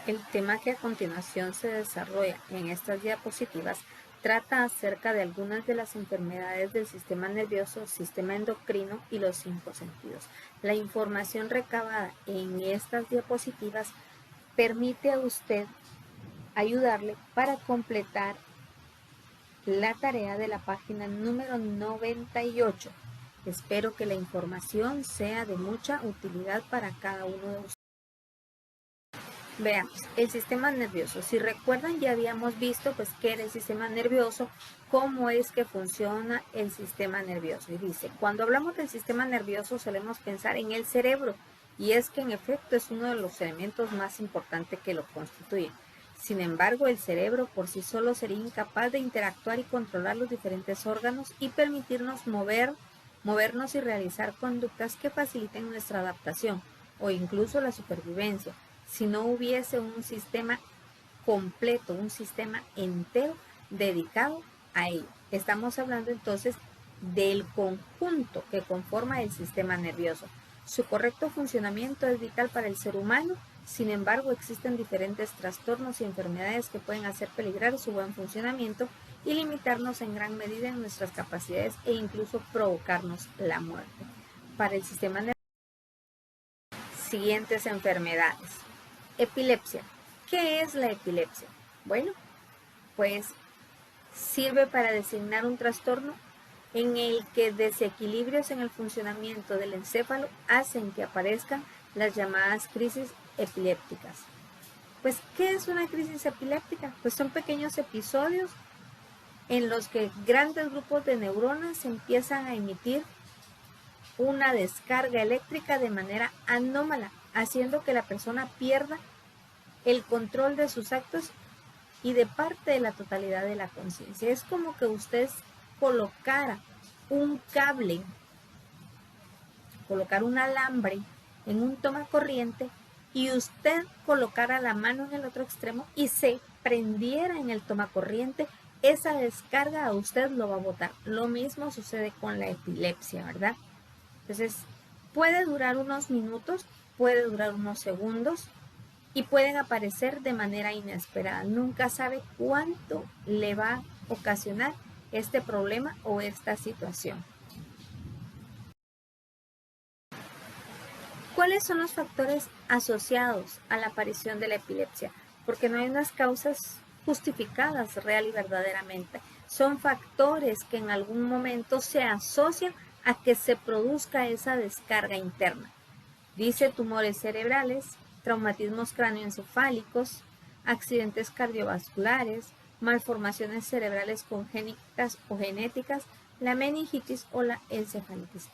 El tema que a continuación se desarrolla en estas diapositivas trata acerca de algunas de las enfermedades del sistema nervioso, sistema endocrino y los 5 sentidos. La información recabada en estas diapositivas permite a usted ayudarle para completar la tarea de la página número 98. Espero que la información sea de mucha utilidad para cada uno de ustedes. Veamos, el sistema nervioso. Si recuerdan, ya habíamos visto pues qué era el sistema nervioso, cómo es que funciona el sistema nervioso. Y dice, cuando hablamos del sistema nervioso solemos pensar en el cerebro, y es que en efecto es uno de los elementos más importantes que lo constituyen. Sin embargo, el cerebro por sí solo sería incapaz de interactuar y controlar los diferentes órganos y permitirnos movernos y realizar conductas que faciliten nuestra adaptación o incluso la supervivencia, si no hubiese un sistema completo, un sistema entero dedicado a ello. Estamos hablando entonces del conjunto que conforma el sistema nervioso. Su correcto funcionamiento es vital para el ser humano, sin embargo existen diferentes trastornos y enfermedades que pueden hacer peligrar su buen funcionamiento y limitarnos en gran medida en nuestras capacidades e incluso provocarnos la muerte. Para el sistema nervioso, siguientes enfermedades. Epilepsia. ¿Qué es la epilepsia? Bueno, pues sirve para designar un trastorno en el que desequilibrios en el funcionamiento del encéfalo hacen que aparezcan las llamadas crisis epilépticas. Pues, ¿qué es una crisis epiléptica? Pues son pequeños episodios en los que grandes grupos de neuronas empiezan a emitir una descarga eléctrica de manera anómala, haciendo que la persona pierda el control de sus actos y de parte de la totalidad de la conciencia. Es como que usted colocara un cable, colocar un alambre en un tomacorriente y usted colocara la mano en el otro extremo y se prendiera en el tomacorriente, esa descarga a usted lo va a botar. Lo mismo sucede con la epilepsia, ¿verdad? Entonces, puede durar unos minutos, puede durar unos segundos, y pueden aparecer de manera inesperada. Nunca sabe cuánto le va a ocasionar este problema o esta situación. ¿Cuáles son los factores asociados a la aparición de la epilepsia? Porque no hay unas causas justificadas real y verdaderamente. Son factores que en algún momento se asocian a que se produzca esa descarga interna. Dice tumores cerebrales, traumatismos cráneoencefálicos, accidentes cardiovasculares, malformaciones cerebrales congénitas o genéticas, la meningitis o la encefalitis.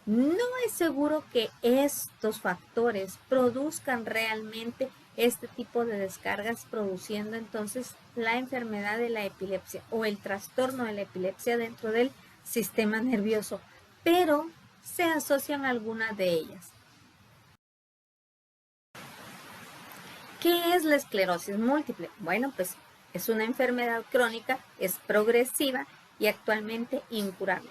No es seguro que estos factores produzcan realmente este tipo de descargas, produciendo entonces la enfermedad de la epilepsia o el trastorno de la epilepsia dentro del sistema nervioso, pero se asocian algunas de ellas. ¿Qué es la esclerosis múltiple? Bueno, pues es una enfermedad crónica, es progresiva y actualmente incurable.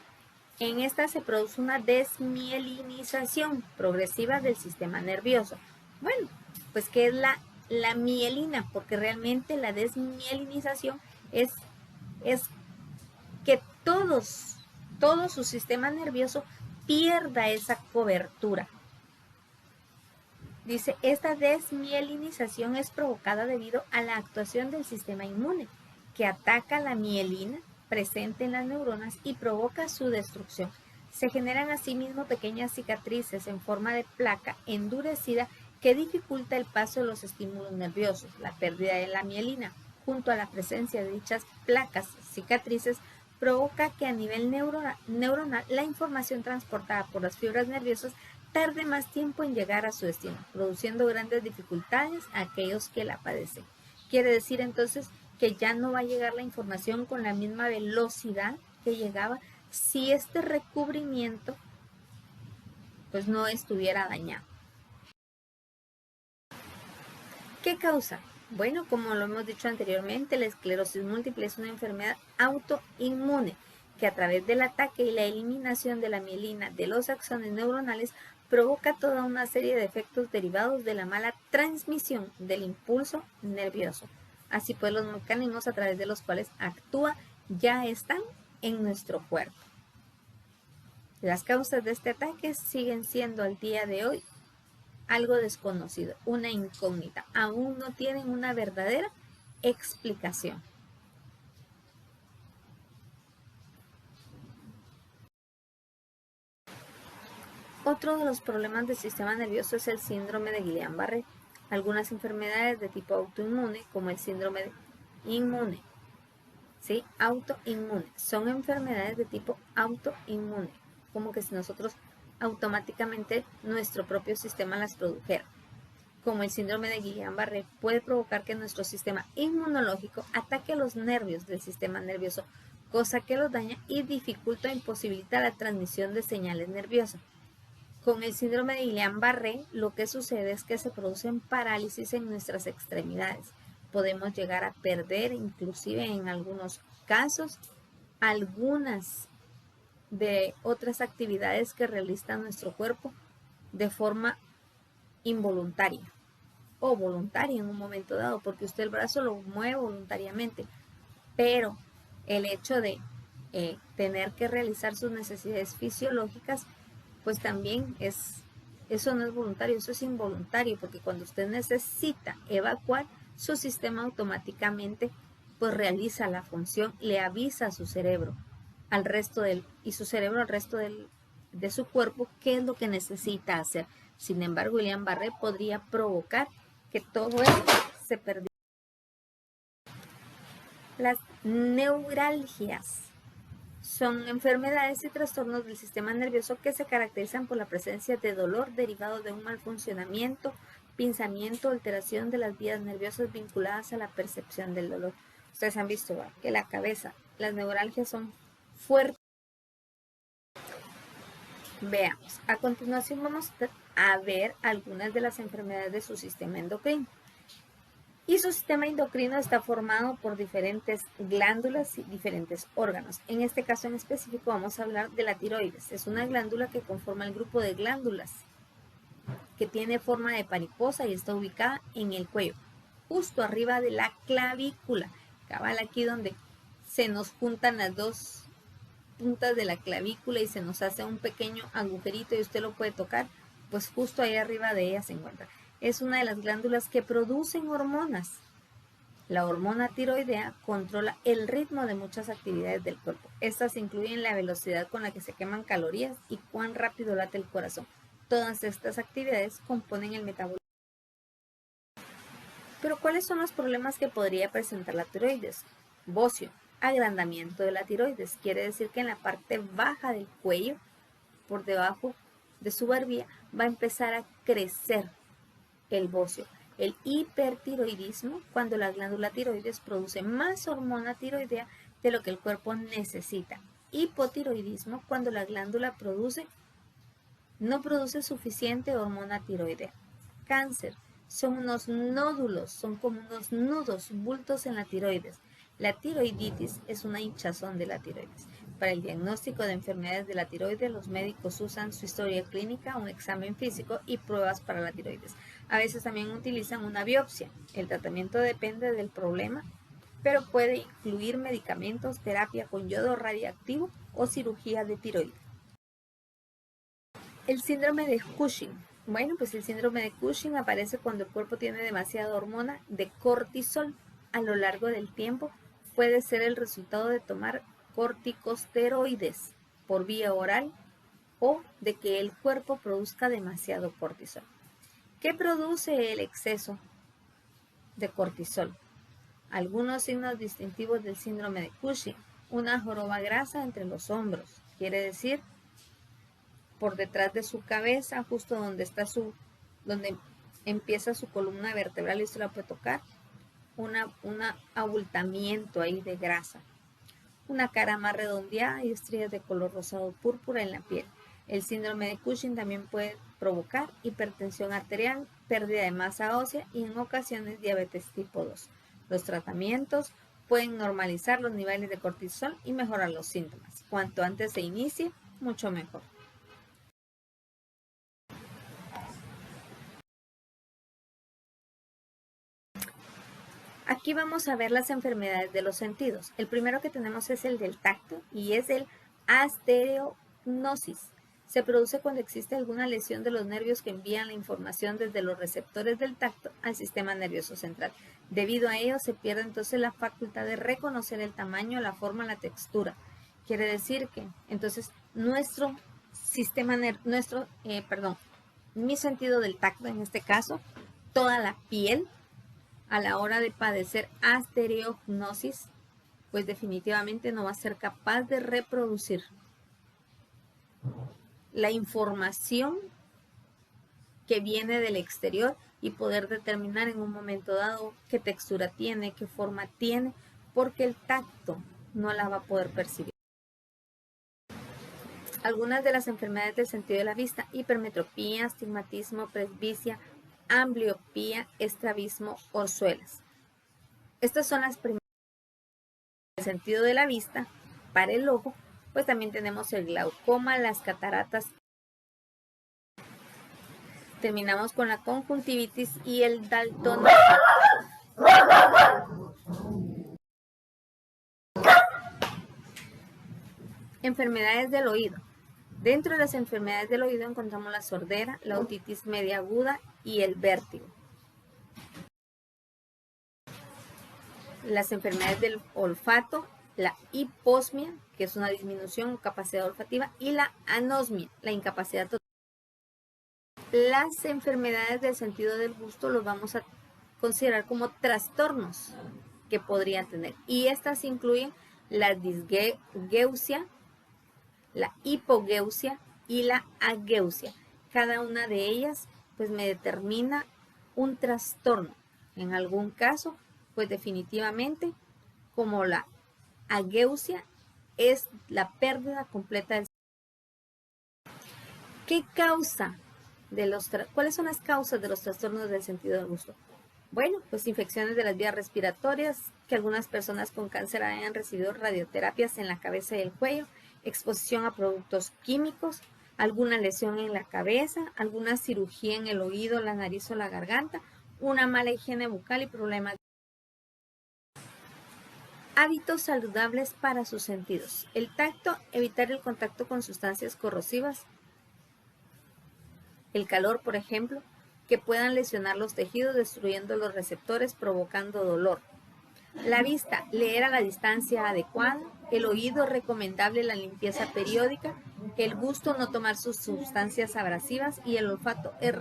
En esta se produce una desmielinización progresiva del sistema nervioso. Bueno, pues ¿qué es la mielina? Porque realmente la desmielinización es que todo su sistema nervioso pierda esa cobertura. Dice, esta desmielinización es provocada debido a la actuación del sistema inmune, que ataca la mielina presente en las neuronas y provoca su destrucción. Se generan asimismo pequeñas cicatrices en forma de placa endurecida que dificulta el paso de los estímulos nerviosos. La pérdida de la mielina, junto a la presencia de dichas placas cicatrices, provoca que a nivel neuronal la información transportada por las fibras nerviosas tarde más tiempo en llegar a su destino, produciendo grandes dificultades a aquellos que la padecen. Quiere decir entonces que ya no va a llegar la información con la misma velocidad que llegaba si este recubrimiento pues no estuviera dañado. ¿Qué causa? Bueno, como lo hemos dicho anteriormente, la esclerosis múltiple es una enfermedad autoinmune que a través del ataque y la eliminación de la mielina de los axones neuronales provoca toda una serie de efectos derivados de la mala transmisión del impulso nervioso. Así pues, los mecanismos a través de los cuales actúa ya están en nuestro cuerpo. Las causas de este ataque siguen siendo al día de hoy algo desconocido, una incógnita. Aún no tienen una verdadera explicación. Otro de los problemas del sistema nervioso es el síndrome de Guillain-Barré. Algunas enfermedades de tipo autoinmune, como el síndrome inmune, ¿sí? Autoinmune, son enfermedades de tipo autoinmune, como que si nosotros automáticamente nuestro propio sistema las produjera. Como el síndrome de Guillain-Barré puede provocar que nuestro sistema inmunológico ataque a los nervios del sistema nervioso, cosa que los daña y dificulta o imposibilita la transmisión de señales nerviosas. Con el síndrome de Guillain-Barré, lo que sucede es que se producen parálisis en nuestras extremidades. Podemos llegar a perder, inclusive en algunos casos, algunas de otras actividades que realiza nuestro cuerpo de forma involuntaria o voluntaria en un momento dado, porque usted el brazo lo mueve voluntariamente, pero el hecho de tener que realizar sus necesidades fisiológicas, pues también eso no es voluntario, eso es involuntario, porque cuando usted necesita evacuar, su sistema automáticamente pues realiza la función, le avisa a su cerebro al resto y su cerebro al resto de su cuerpo qué es lo que necesita hacer. Sin embargo, Guillain-Barré podría provocar que todo esto se perdiera. Las neuralgias son enfermedades y trastornos del sistema nervioso que se caracterizan por la presencia de dolor derivado de un mal funcionamiento, pinzamiento, alteración de las vías nerviosas vinculadas a la percepción del dolor. Ustedes han visto, ¿verdad?, que la cabeza, las neuralgias son fuertes. Veamos, a continuación vamos a ver algunas de las enfermedades de su sistema endocrino. Y su sistema endocrino está formado por diferentes glándulas y diferentes órganos. En este caso en específico vamos a hablar de la tiroides. Es una glándula que conforma el grupo de glándulas que tiene forma de mariposa y está ubicada en el cuello, justo arriba de la clavícula. Cabal aquí donde se nos juntan las dos puntas de la clavícula y se nos hace un pequeño agujerito y usted lo puede tocar, pues justo ahí arriba de ella se encuentra. Es una de las glándulas que producen hormonas. La hormona tiroidea controla el ritmo de muchas actividades del cuerpo. Estas incluyen la velocidad con la que se queman calorías y cuán rápido late el corazón. Todas estas actividades componen el metabolismo. Pero ¿cuáles son los problemas que podría presentar la tiroides? Bocio, agrandamiento de la tiroides. Quiere decir que en la parte baja del cuello, por debajo de su barbilla, va a empezar a crecer el bocio. El hipertiroidismo, cuando la glándula tiroides produce más hormona tiroidea de lo que el cuerpo necesita. Hipotiroidismo, cuando la glándula no produce suficiente hormona tiroidea. Cáncer, son unos nódulos, son como unos nudos, bultos en la tiroides. La tiroiditis es una hinchazón de la tiroides. Para el diagnóstico de enfermedades de la tiroides, los médicos usan su historia clínica, un examen físico y pruebas para la tiroides. A veces también utilizan una biopsia. El tratamiento depende del problema, pero puede incluir medicamentos, terapia con yodo radiactivo o cirugía de tiroides. El síndrome de Cushing. Bueno, pues el síndrome de Cushing aparece cuando el cuerpo tiene demasiada hormona de cortisol a lo largo del tiempo. Puede ser el resultado de tomar corticosteroides por vía oral o de que el cuerpo produzca demasiado cortisol. ¿Qué produce el exceso de cortisol? Algunos signos distintivos del síndrome de Cushing. Una joroba grasa entre los hombros, quiere decir por detrás de su cabeza, justo donde está donde empieza su columna vertebral, y usted la puede tocar, un abultamiento ahí de grasa. Una cara más redondeada y estrías de color rosado púrpura en la piel. El síndrome de Cushing también puede provocar hipertensión arterial, pérdida de masa ósea y en ocasiones diabetes tipo 2. Los tratamientos pueden normalizar los niveles de cortisol y mejorar los síntomas. Cuanto antes se inicie, mucho mejor. Aquí vamos a ver las enfermedades de los sentidos. El primero que tenemos es el del tacto y es el astereognosis. Se produce cuando existe alguna lesión de los nervios que envían la información desde los receptores del tacto al sistema nervioso central. Debido a ello se pierde entonces la facultad de reconocer el tamaño, la forma, la textura. Quiere decir que entonces mi sentido del tacto en este caso, toda la piel, a la hora de padecer astereognosis, pues definitivamente no va a ser capaz de reproducir la información que viene del exterior y poder determinar en un momento dado qué textura tiene, qué forma tiene, porque el tacto no la va a poder percibir. Algunas de las enfermedades del sentido de la vista: hipermetropía, astigmatismo, presbicia, ambliopía, estrabismo, orzuelas. Estas son las primeras del sentido de la vista. Para el ojo, pues también tenemos el glaucoma, las cataratas. Terminamos con la conjuntivitis y el daltonismo. Enfermedades del oído. Dentro de las enfermedades del oído encontramos la sordera, la otitis media aguda y el vértigo. Las enfermedades del olfato, la hiposmia, que es una disminución o capacidad olfativa, y la anosmia, la incapacidad total. Las enfermedades del sentido del gusto los vamos a considerar como trastornos que podrían tener. Y estas incluyen la disgeusia, la hipogeusia y la ageusia. Cada una de ellas pues me determina un trastorno. En algún caso, pues definitivamente, como la ageusia, es la pérdida completa del. ¿Cuáles son las causas de los trastornos del sentido del gusto? Bueno, pues infecciones de las vías respiratorias, que algunas personas con cáncer hayan recibido radioterapias en la cabeza y el cuello, exposición a productos químicos, alguna lesión en la cabeza, alguna cirugía en el oído, la nariz o la garganta, una mala higiene bucal y problemas. Hábitos saludables para sus sentidos. El tacto: evitar el contacto con sustancias corrosivas. El calor, por ejemplo, que puedan lesionar los tejidos destruyendo los receptores, provocando dolor. La vista: leer a la distancia adecuada. El oído: recomendable la limpieza periódica. El gusto: no tomar sus sustancias abrasivas. Y el olfato es